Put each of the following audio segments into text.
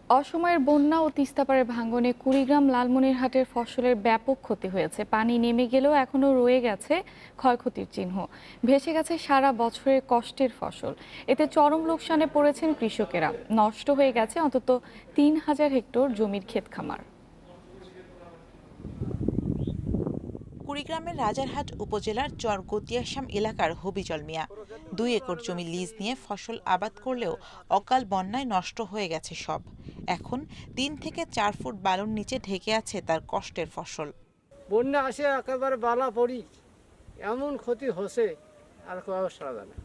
অসময়ের বন্যা ও তিস্তাপাড়ের ভাঙনে কুড়িগ্রাম লালমনিরহাটের ফসলের ব্যাপক ক্ষতি হয়েছে। পানি নেমে গেলেও এখনো রয়ে গেছে ক্ষয়ক্ষতির চিহ্ন। ভেসে গেছে সারা বছরের কষ্টের ফসল। এতে চরম লোকসানে পড়েছেন কৃষকেরা। নষ্ট হয়ে গেছে অন্তত ৩,০০০ হেক্টর জমির ক্ষেত খামার। কুড়িগ্রামের রাজারহাট উপজেলার চর গতিয়াশ্যাম এলাকার হবিজল মিয়া ২ একর জমি লিজ নিয়ে ফসল আবাদ করলেও অকাল বন্যায় নষ্ট হয়ে গেছে সব। এখন ৩ থেকে ৪ ফুট বালুর নিচে ঢেকে আছে তার কষ্টের ফসল। বন্যা আসে একেবারে বালা পড়ি, এমন ক্ষতি হচ্ছে আর সারা যায় না।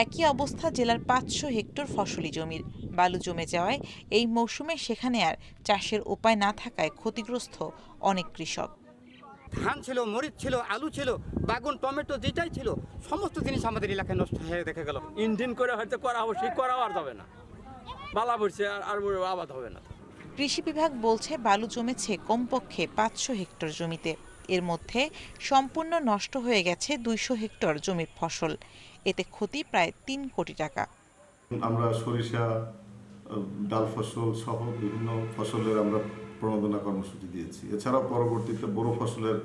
একই অবস্থা জেলার ৫০০ হেক্টর ফসলি জমির। বালু জমে যাওয়ায় এই মৌসুমে সেখানে আর চাষের উপায় না থাকায় ক্ষতিগ্রস্ত অনেক কৃষক। ধান ছিল, মরিচ ছিল, আলু ছিল, বেগুন, টমেটো যেটাই ছিল সমস্ত জিনিস আমাদের এলাকায় নষ্ট হয়ে দেখা গেল। ইঞ্জিন করে হয়তো করা হবে, সেই করাও আর যাবে না, বালা পড়ছে আর আবাদ হবে না। কৃষি বিভাগ বলছে বালু জমেছে কমপক্ষে ৫০০ হেক্টর জমিতে। এর মধ্যে সম্পূর্ণ নষ্ট হয়ে গেছে ২০০ হেক্টর জমির ফসল। এতে ক্ষতি প্রায় ৩ কোটি টাকা। আমরা সরিষা, ডাল ফসল সহ বিভিন্ন ফসলের আমরা প্রণোদনা কর্মসূচি দিয়েছি। এছাড়াও পরবর্তীতে বড় ফসলের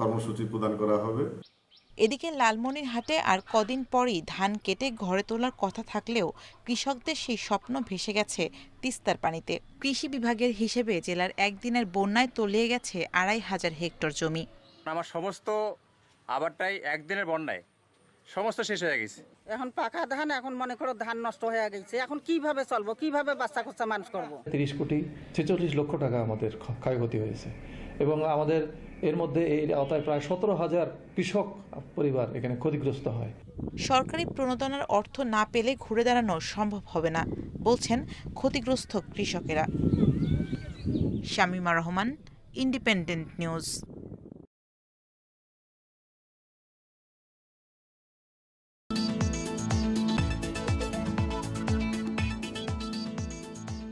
কর্মসূচি প্রদান করা হবে। এদিকে লালমনিরহাটে আর কদিন পরই ধান কেটে ঘরে তোলার কথা থাকলেও কৃষকদের সেই স্বপ্ন ভেসে গেছে তিস্তার পানিতে। কৃষি বিভাগের হিসেবে জেলার একদিনের বন্যায় তলিয়ে গেছে ২৫০০ হেক্টর জমি। আমার সমস্ত আবারটাই একদিনের বন্যায় সমস্ত শেষ হয়ে গেছে। এখন পাকা ধান, এখন মনে করো ধান নষ্ট হয়ে গেছে। এখন কিভাবে চলবো, কিভাবে বাচ্চা খোঁচা মানুষ করবো? ৩০ কোটি ৪৬ লক্ষ টাকা আমাদের ক্ষয়ক্ষতি হয়েছে এবং আমাদের এর মধ্যে এই আওতায় প্রায় ১৭,০০০ কৃষক পরিবার এখানে ক্ষতিগ্রস্ত হয়। সরকারি প্রণোদনার অর্থ না পেলে ঘুরে দাঁড়ানো সম্ভব হবে না বলছেন ক্ষতিগ্রস্ত কৃষকেরা। Shamima Rahman, independent news.